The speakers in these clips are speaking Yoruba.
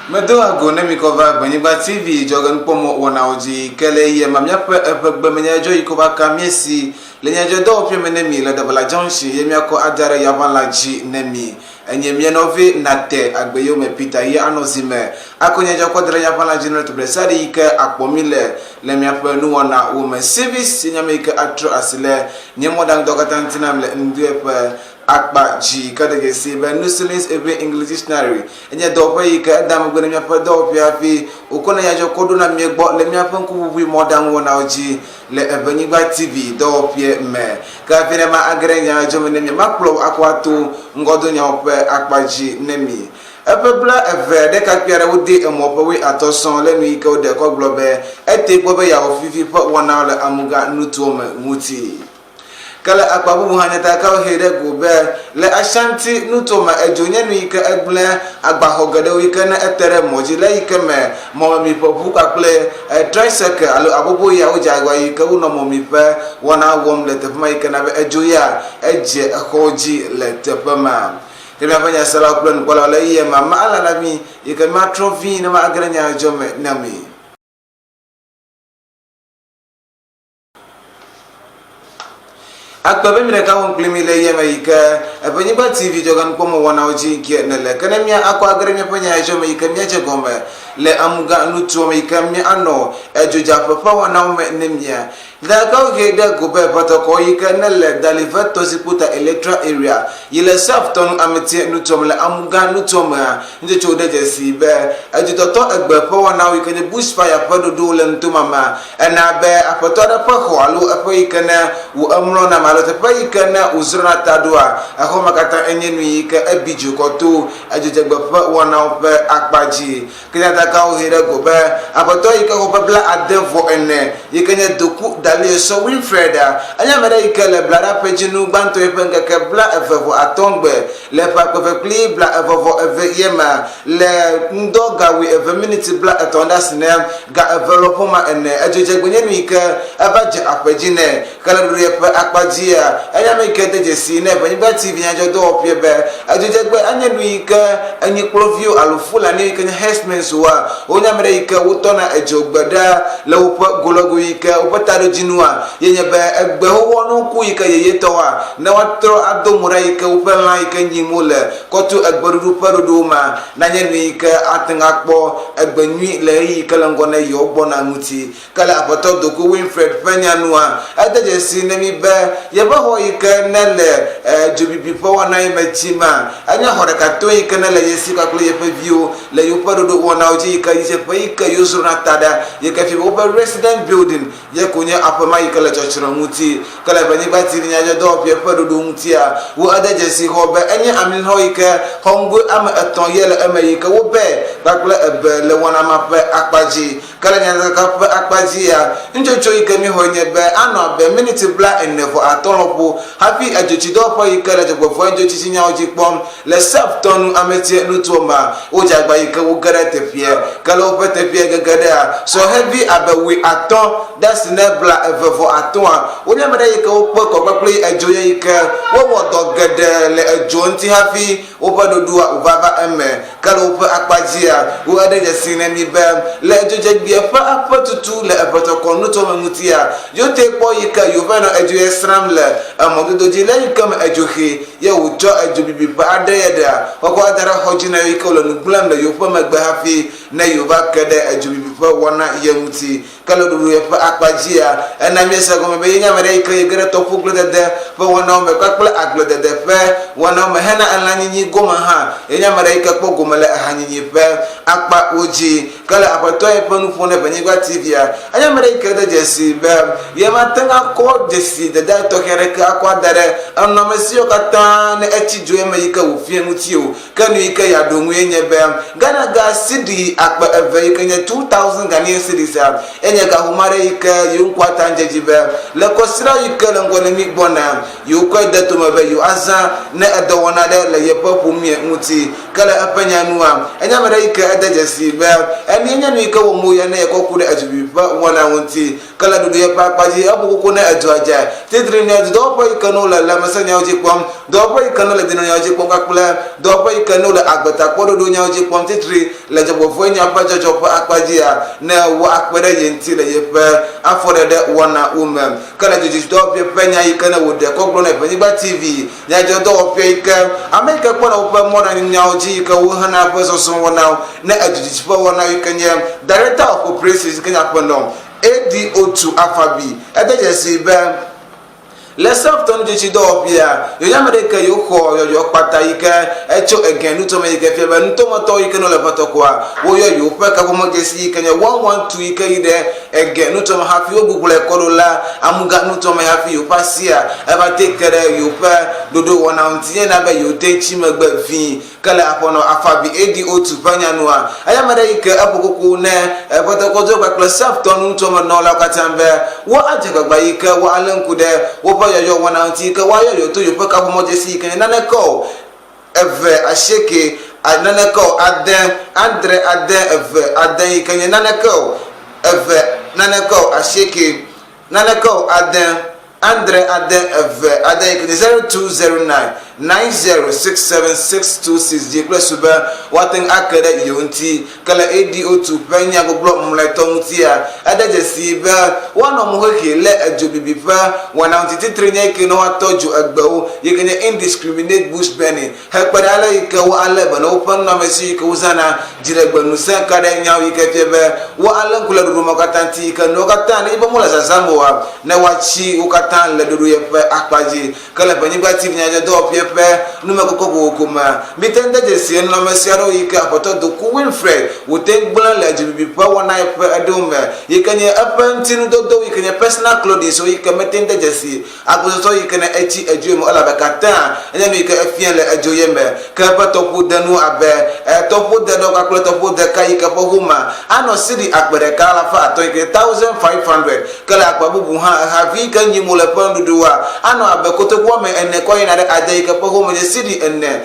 Medoa go ne mikova Ewenyigba TV jogan pomo wonaoji kele ye mamya pe menyajo ikoba kamiesi le nyajo do pe menemi le dabala jonshi yemiako adare yavanlaji nemi enyemie novi nate agbeyo me Peter ye anozime akonyajo kodre yavanlaji no tobresari ike akpomile le miape nuwana wo me service nyameke atro asile nyemodang dokatantina le nduepe akba ji kadege si be nusulins ebe English dictionary enye dope ike dam gbe mi pa dope afi okona ya jo kodo na mi gbo le mi afa nkubu modern wona oji le Ewenyigba TV dope me ka fine ma agrenya jo me mi maklo akwato ngodo nya ope akba ji nemi epebla eve de ka piara wodi emope we atoson le mi ike ode ko globe ete gbobe ya ofifi pa wona le amuga nutuome muti kala akbabu muhanyata ka hede gobe le ashanti nutoma ejonya nu ike egle agba hogade ike na etere moji le ike me mo mi popu kakle tricycle alo abobo ya ojagwa ike uno mo mi pe wona wom le tepma ike na ejoya eje hoji le tepma kila fanya sala plan kwala le ye mama ala lami ike ma trophy na ma agranya jome nami akbabe mi reka won klimi le yema ika Ewenyigba TV jogan pomo wana oji ki nele kanemia akwa agremia panya jome ika miaje gombe le amuga nutu me ika mi ano ejoja papa wana me nemia da ka ge da gobe patoko ika nele daliveto siputa electoral area yile safton ameti nutu le amuga nutu ma nje chode jesi be ejototo egbe pa wana ika ne bushfire padodo le ntumama ena be apoto da pa ho alu apo ika na wo amro na te paika na uzrana tadua ahoma kata enyenu ika ebiju koto ajejegbe pa wana ope akpaji kina taka ohire gobe abato ika gobe bla adevo ene yikenya doku dali so winfreda anya mere ika le bla rapejinu banto epenga ke bla evevo atongbe le pa pli bla evovo eve yema le ndoga we eve minute bla etonda sine ga development ene ajejegbe nyenu ika abaje apejine kala dure pa akpaji anya me kete jesi na Ewenyigba TV Nyadzɔdzɔwo pie be ajojegbe anya nu ike enyi klovio alufula ne ike hesmens wa onya mere ike wotona ejogbeda le wope gologo ike wope tado jinua yenye be egbe wo no ku ike yeye towa na watro adomura ike wope la ike nyimo le kotu egberudu perudu ma na nye nu ike atenga kpo egbe nyi le ike le ngone yo gbona nguti kala apoto doku Winfred penyanua ade jesi ne mi be yeba ho ike nele jobibi po wana imechima anya horekato ike nele yesi ka kule yepe view le yopadodo wana oji ike yise pe ike yuzuna tada yeke fi oba resident building yekunye apama ike le chochiro muti kala Ewenyigba TV Nyadzɔdzɔwo pie padodo mutia wo adejesi hobe enye amin ho ike hongo am eton yele eme ike wo be bakle ebe le wana mape akpaji kala nyaza ka pe akpaji ya njocho ike mi ho nyebe ano be minute bla enevo atolopo happy ajochido po ike le jogbo njochi chinya oji pom le self tonu ameti nutuoma ojagba ike wo garete pie kala opete pie gegeda so heavy abewi aton that's nebla evevo aton onya mede ike opo kokpekle ejoye ike wo wodo gede le ejo nti happy obadodua ubaba eme kala opo akpajia wo ade jesine mi be le ejoje gbie pa apatutu le epotoko nutuoma mutia yote po ike yoveno ejoye sram le amododo jile ikam ejohi ye wujo ejobibi pa adeyeda oko adara hojina ike lo nuglam le yopo magbe hafi na yoba kede ejobibi pa wana yemuti kala duru ye pa akpajia ena mesa go me nya mere ike yegere topu glodede pa wana me kakple aglodede pe wana me hena alanyi goma ha enya mere ike kpo gomele ahanyi pe akpa oji kala apato e panu fone Ewenyigba TV ya enya mere ike de jesi be ye matenga ko jesi de da to kere ka akwa dare anamesio kata ne echijo eme ike wo fie mutio kanu ike ya donwu enye be gana ga cedi akpa eve ike nye 2000 Ghanaian cedis enye ga humare ike yunkwata njeji be le kosira ike le ngone mi gbona yu ko de to mebe yu azan ne edowona de le yepopu mi muti kala apanya nuwa enya mere ike edejesi be eni enya nu ike wo mo ye ne ekoku de ajubi ba wona wonti kala dudu ye pa paji abuko ne ajoaja tidri ne do po ike no la masanya oji kwam dobo ikano le dino nyaji pom kakple dobo ikano le agbeta kodo do nyaji pom titri le jobo fo nya pa jojo pa akpajia na wa akpere yenti le yepe afore de wona umem kala joji do pe penya ikana wo de koklo na Ewenyigba TV Nyadzɔdzɔwo pe ike Amerika kpɔna woƒe mɔɖaŋunyawo dzi ike wo hena ƒe sɔsɔ wɔnawo ne edzodzitsi ƒe wɔnawo yike nye Director of Operations yike nye aƒenɔ ADO2 Afabi ede dzesi be le sefton dzitsi dɔwɔƒea yonyamedeke yoxɔ yɔyɔ kpata yike etso ege nutome yike fia be nutometɔ yike no le ƒetɔkoa woyɔ yoƒe kaƒomedzesi yike nye 112 yike yi ɖe ege nutome hafi wo gugblẽ kɔɖo la amuga nutome hafi yoƒe asia eva te ke ɖe yoƒe ɖoɖo wɔna ŋuti yena be yote tsi megbe vi ke le aƒenɔ Afabi ADO2 ƒe nyanua eyame ɖe yike eƒo koko ne ƒetɔkɔdzo kpakple sefton nutome nɔlawo katã be wo adze gbagba yike wo alé ŋku ɖe woƒe yɔyɔ wɔna ŋuti ke woayɔ yoto yoƒe kaƒomedzesi yike nye nanekɔ eve asieke nanekɔ ade andre ade eve ade yike nye nanekɔ eve nanekɔ asieke nanekɔ ade andre ade eve ade yike nye 0209 90676626 di kple sube waten ake ɖe yonti kele ADO2 ƒe nya gbogbo mletɔ ŋutia ede dzesi be woanɔ mohehe le edzo bibi ƒe wɔna ŋuti titri nye yike ne woatɔ dzo egbewo yike nye indiscriminate bush burning hekpe ɖe ale yike wo ale be ne woƒe nunɔamesi yike wozana dziɖegbe ŋusẽ ka ɖe nyawo yike fia be wo ale ŋku le ɖoɖomewo katã ŋuti yike newo katã ne yibe mole zazãm oa ne woatsi wo katã le ɖoɖo yeƒe akpadzi ke le Ewenyigba TV Nyadzɔdzɔwo ƒe nume koko koko ma mitende dzesi nɔmesi aɖewo yike aƒetɔ Doku Winfred wote gblẽ le dzobibi ƒe wɔna ƒe eɖewo me yike nye eƒe ŋutinudodo yike nye personal clothing yike metende dzesi agbɔsɔsɔ yike ne etsi edzo me elabe katã enye nu yike efia le edzo ye me ke eƒe tɔƒo denu abe tɔƒo de ɖɔ kpakple tɔƒo ɖeka yike ƒe homa anɔ sidi akpe ɖeka alafa atɔ yike 1500 ke le akpa bubu hã havi yike nyim le ƒe nuɖuɖua anɔ abe kotoku wɔme ene kɔ yina ɖe ade yike ƒe home nye sidi ene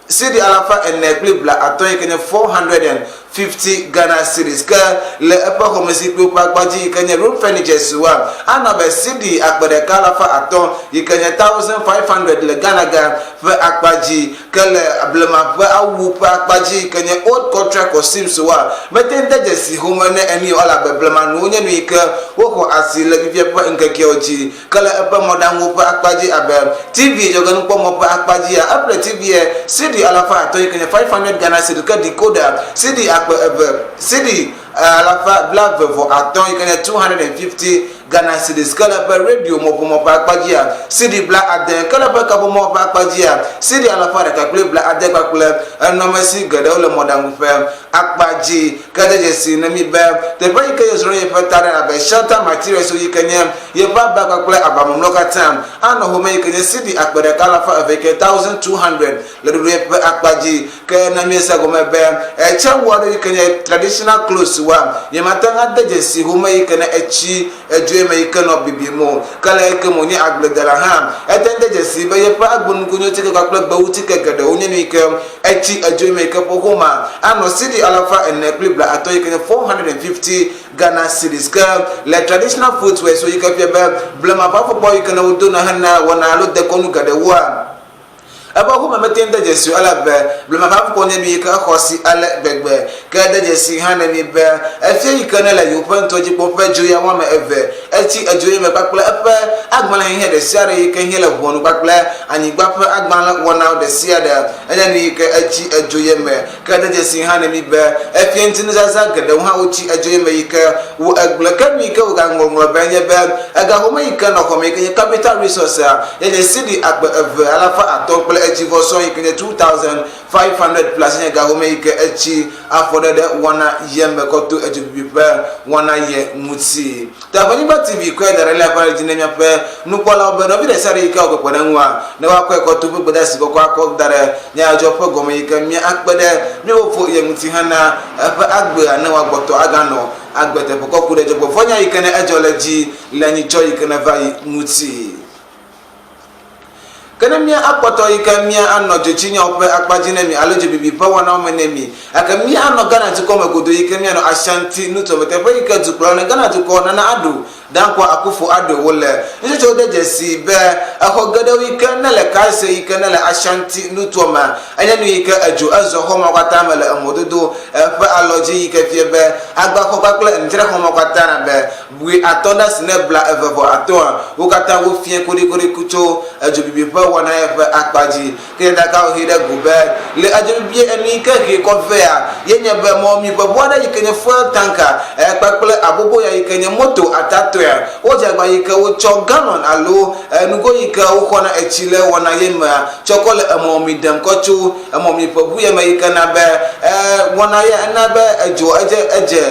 sidi alafa ene kple bla atɔ yike nye 450 Ghana cedis ke le eƒe xɔmezikpiwo ƒe akpadzi yike nye room furnitures wa anɔ be sidi akpe ɖeka alafa atɔ yike nye 1500 le Ghana ga ƒe akpadzi ke le blema ƒe awu ƒe akpadzi yike nye old cultural costumes wa mete de dzesi home ne eni elabe blema nuwo nye nu yike woxɔ asi le fifia ƒe ŋkekewo dzi ke le eƒe mɔɖaŋuwo ƒe akpadzi abe TV dzɔgenukpɔmɔ ƒe akpadzia eƒle TV sidi alafa atɔ yike nye 500 Ghana cedis ke decoder sidi akpe eve sidi alafa black vevo atɔ yike nye 250 Ghana cedis ke le ƒe radio mɔƒomɔ ƒe akpadzia sidi bla ade ke le ƒe kaƒomɔ ƒe akpadzia sidi alafa ɖeka kple bla ade kpakple enɔmesi geɖewo le mɔɖaŋu ƒe akpadzi ke de dzesi ne mi be teƒe yike yezrɔ̃ yeƒe ta ɖe abe shelter materials yike nye yeƒe aba kpakple abamɔmlɔ katã anɔ home yike nye sidi akpe ɖeka alafa eve yike 1200 le ɖoɖo yeƒe akpadzi ke ne mi se gome be etsewu aɖe yike nye traditional clothes wa yemate ŋu ade dzesi home yike ne etsi edzo me yike nɔ bibim o ke le yike mo nye agbledela hã ete de dzesi be yeƒe agbonukunyo tike kpakple gbewu tike geɖewo nye nu yike etsi edzo me yike ƒe homa anɔ sidi alafa ene kple bla atɔ yike nye 450 Ghana cedis ke le traditional footwear so yike fia be blema ƒe afɔkpa yike ne wodona hena wɔna alo dekɔnu geɖewoa ebe home mete de dzesi alabe blema ƒe afɔkpa nye nu yike exɔ si ale gbegbe ke de dzesi hã ne mi be efia yike ne le yoƒe ŋutɔdzikpɔƒe dzo ya wɔme eve etsi edzo ye me kpakple eƒe agbalẽ hiã ɖe sia ɖe yike hiã le ʋɔnu kpakple anyigba ƒe agbalẽ wɔnawo ɖe sia ɖe enye nu yike etsi edzo ye me ke de dzesi hã ne mi be efia ŋutinuzaza geɖewo hã wotsi edzo ye me yike wo egble ke nu yike wogaŋlɔŋlɔ be nye be egahome yike nɔ xɔme yike nye capital resource yenye sidi akpe eve alafa atɔ kple etsivɔsɔ yike nye 2500 plus nye gahome yike etsi afɔɖeɖe wɔna ye me kɔto edzobibi ƒe wɔna ye ŋuti ta Ewenyigba TV kɔe da ɖe le aƒe dzi ne miaƒe nukpɔlawo be nɔvi ɖe sia ɖe yike wɔ kpekpe ɖe ŋua ne woakɔe kɔto ƒe gbedasi kɔkɔ akɔ da ɖe Nyadzɔdzɔ ƒe gɔme yike mia akpe ɖe miawofo ye ŋuti hena eƒe agbea ne woagbɔtɔ aganɔ agbe teƒe kɔku ɖe dzɔgbɔvɔnya yike ne edzɔ le dzi le nyitsɔ yike ne va yi ŋuti kana mia akpoto ika mia anno jochinya ope akpajine mi aloje bibi pawa na omenemi aka mia anno gana tukoma godo ika mia no ashanti nuto metepe ika tukro na gana tukona na adu dan kwa akufu ado wole nje chode jesi be akogada ika na le kaise ika na le ashanti nuto ma anya nu ika aju azo homa kwata mele amododo fa aloje ika fie be agba kokakle ntre homa kwata na be bui atonda sinebla evevo aton ukata wo fie kori kucho aju bibi wana ya akpaji kenda ka hida gube le ajubi eni ka ke konfea yenye be mo mi babwada yikenye fuel tanker pakple abobo ya yikenye moto atato ya oja gba yike wo choganon alo nugo yike wo kona echile wana yema chokole amomi dem kochu amomi pabu ya mayika na be wana ya na be ejo eje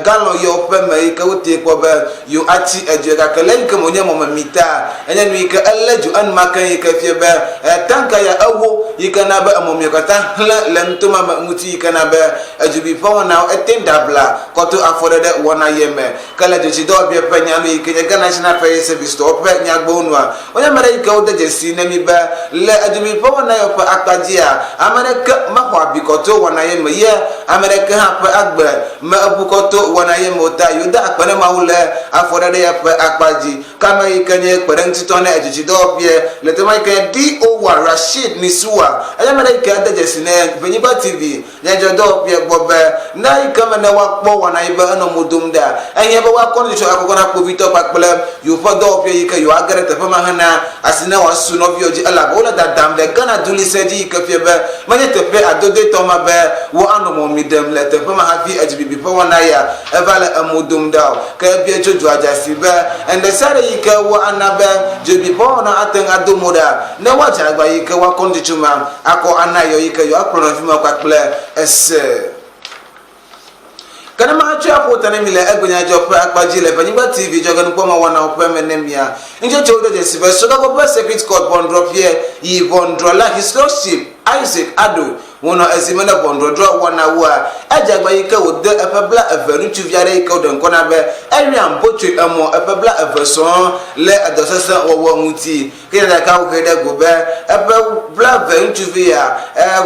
galon yo pe mayika wo te ko be yo ati eje ka kele yike mo nyemo mamita enya nu yike eleju an makan kafie be tanka ya awo yikana ba amomye kata lentuma muti yikana be ajubi fa wana etendabla koto afodede wana yeme kala de jido be panya no yikenye kana national fire service to pe nyagbonwa onya mara yika odeje si na mi be le ajubi fa wana yo pa akpajia amereka mahwa bikoto wana yeme ye amereka ha pa agbe ma abukoto wana yeme ota yuda akpane mawule afodede ya pa akpaji kama yikenye kperenti to na ajujido be le Michael D.O. Rashid Nisua ayamana ikada jesine Ewenyigba TV Nyadzɔdzɔwo pia bobe na ikama na wakpo wana iba no mudumda anya ba wakon jo akoko na povito pakple yo fodo pia ika yo agare te fama hana asina wasu no bioji ala bola dadam de gana duli seji ika pia be manye te pe adode to ma be wo ano mo midem le te fama hafi ajibi pa wana ya evale amudumda ka bia jojo ajasi be ende sare ika wo anabe jobi pa wana aten adomoda na wacha agba yike wa kondichuma ako anayo yike yo akrono fima kwa kple ese kana ma achu apota na mile Ewenyigba akpaji le Ewenyigba TV jogan kwa ma wana opemenemia nje chodo je sibe soga ko secret court bondro pie yi bondro la his lordship Isaac Ado wono azimana bondro dro wana wa ajagba yike wode epebla evenu tuviare yike odon kona be eriam botu emo epebla everson le adosesa wowo muti kida ka wo kida gobe epebla evenu tuvia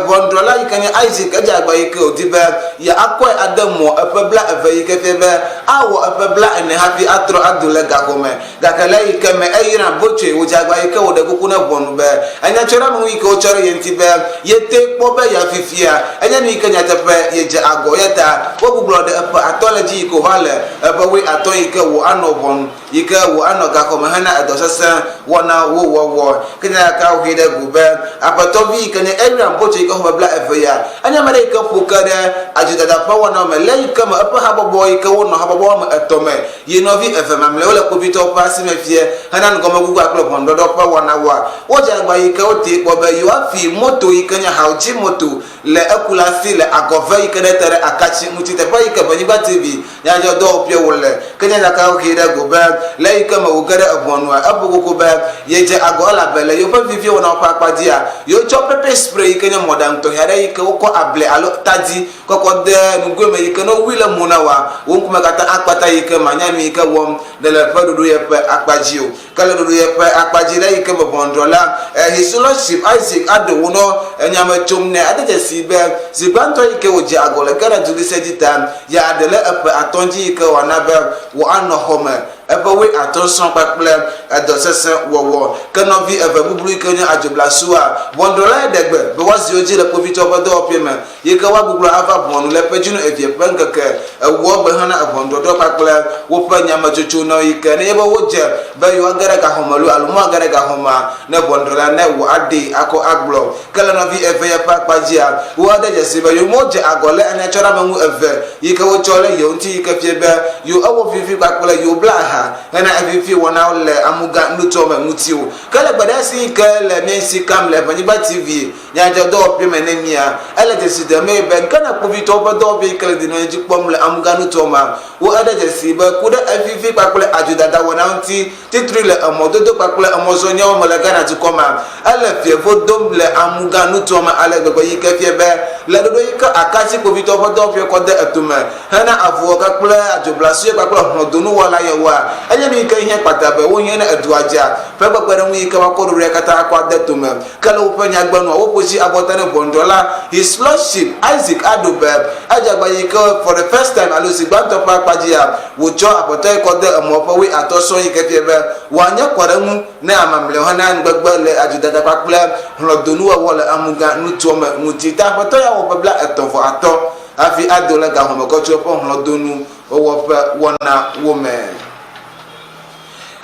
bondro la yike Isaac ajagba yike odibe ya akwa adamo epebla eve yike febe awo epebla ene happy atro adule gakome gakala yike me eriam botu wojagba yike wode kokuna bonu be anya chora mu yike o chora yentibe yete pobe ya fifia enya ni kanya tepe yeje agoyeta woguglo de atology ko hale we atoyi ke wo anobon yike wo anoga ko mahana adosasa wona wo kanya ka o hide gube apatovi kanya area mboche ko babla efia anya mare ka fukade ajidada pa wona mele kama apa habobo yike wona habobo ma etome yenovi efema mele wala ko bito pass me fie hanan ko magugu aklo bondo do pa wona wa woja gba yike o ti ko be yo afi moto kanya hauji moto le akulasi le agove ikene tere akachi mutite pa ike Ewenyigba TV Nyadzɔdzɔwo pia wole kenya na ka hira gobe le ike me wogere ebonua abugo be yeje agola bele yo pa vivie wona pa akpadia yo cho pepper spray kenya modam to hare ike woko able alo tadi koko de nugwe me ike no wile munawa wonkuma kata akpata ike manyami ike wom de le fa dudu ye pe akpajio kala dudu ye pe akpaji le ike me bondrola his lordship Isaac Ado wono enyama chomne adeje sibe zibanto ike oje agole gara duli sedita ya adele epe atonji ike wanabe wo ano home ebe we atonson pakple adosese wowo kanovi eve bubulu ike nya ajobla suwa bondola degbe be wazi oje le povito obodo opieme yike wa bubulu ava bonu le pejunu evie penkeke wo be hana abondodo pakple wo pa nyama chocho no ike ne ebe woje be yo agara ka homalu alumo agara ka homa ne bondola ne wo ade ako aglo kala novi eve ya pakpajia wo ade je sibe yo moje agole ene chora mangu eve yike wo chole yo nti yike fiebe yo awo vivi pakple yo blaha hena afifi wona le amuga nutoma mutio kala gbadasi ke le miensi kam le Ewenyigba TV Nyadzɔdzɔwo pe menemia ele dzesi de me be gana kpovitɔwo ƒe dɔwɔƒe ke le dinɔdzi kpɔm le amuganutoa ma wo ede dzesi be ku ɖe evivi kpakple adzodada wɔna ŋuti titri le emɔdodo kpakple emɔzɔnyawo me le Ghana dukɔ ma ele fievo dom le amuganutoa ma ale gbegbe yi ke fie be le ɖoɖo yi ke akasi kpovitɔwo ƒe dɔwɔƒe kɔ de etome hena avuwɔ kpakple adzoblasue kpakple hlɔdonuwɔla yewoa enye nu yi ke hiã kpata be wohiã ne edua dza ƒe kpekpeɖeŋu yi ke wakɔ ɖoɖo ya katã akɔ ade tome ke le woƒe nyagbenɔa woƒosi abɔta ne ʋɔnudrɔla his lordship Isaac Adobe edzagba yi ke for the first time alo si gbãtɔ ƒe akpadzia wotsɔ abɔta yi kɔ de emɔ ƒe 18 yi ke fie be woanye kɔɖeŋu ne amamlɛwo hena nugbegbe le adzodada kpakple hlɔdonuwɔwɔ le amuganutoa me ŋuti ta aƒetɔ ya wɔ ƒe 35 hafi ado le gaxɔmekɔtso ƒe hlɔdonu wɔwɔ ƒe wɔnawo me.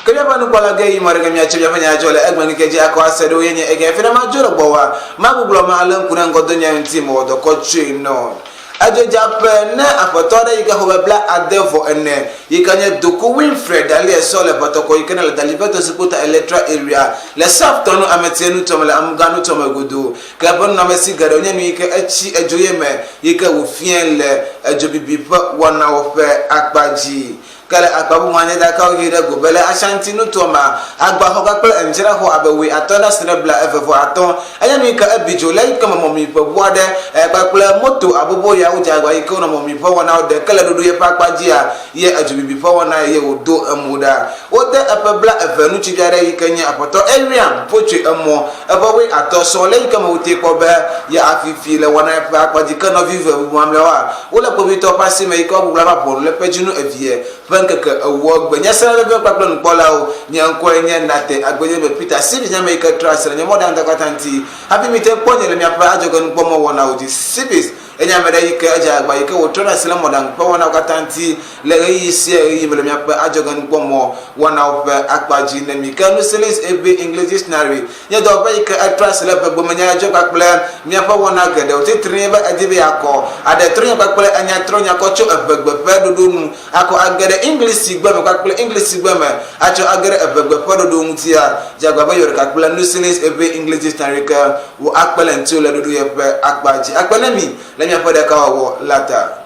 Kenya panu kwa lage yi marga mi ache jafanya ajo le egba ni keje akọ asedo yenye ege fina ma joro gbowa ma bublo ma alen kuna ngodo nya nti mo do ko twi no ajo jape ne apoto de yika ho bla adefo ene yikanye doku Winfred ali esole patoko yikena le dalibeto sipota electoral area le saftonu ametienu tomle amuganu tomagodo ka bon na mesi gado nya ni yike achi ajoye me yika wo fien le ajo bibipa wana wo fe akpaji kale akpabu mane da ka hira gobele ashanti no toma agba ho ka kle enjira ho abewe atona senebla efefo aton anya no ka abijo lai kama momi pe boade agba kle moto abobo ya uja agba iko no momi pe wona de kale dodo ye pakpaji a ye ajubibi pe wona ye odo amuda ode epebla efenu chibiare yikanya apoto eliam poche emo ebawe atoso lai kama uti ko be ya afifi le wona pakpaji kana vive bu amlewa wala ko bito pasi me iko bu la bon le pejinu evie keke ewo gbe nyasara be kpakple nkpɔlawo nyanko nye nate agbenye be Peter Sibi nyame ike trust nye moda ndakwatanti happy mite kponye le miapa ajogo nkpomo wona odi Sibis enya mede ike aja agba ike wo trona sele moda nkpomo na kwatanti le yi sie yi le miapa ajogo nkpomo wona ope akpaji ne mi kanu selis ebe English dictionary nye do be ike trust le be gbomanya ajo kpakple miapa wona gede o titri be adibe akọ ade tronya kpakple anya tronya kocho ebegbe pe dodonu akọ agede English sigba me kwakple English sigba me acho agere ebegbe podo mutia jagba ba yor kakple nusinis ebe English dictionary ka wo akpele ntio le dodo ye pe akpaji akpele mi le nya poda ka wo lata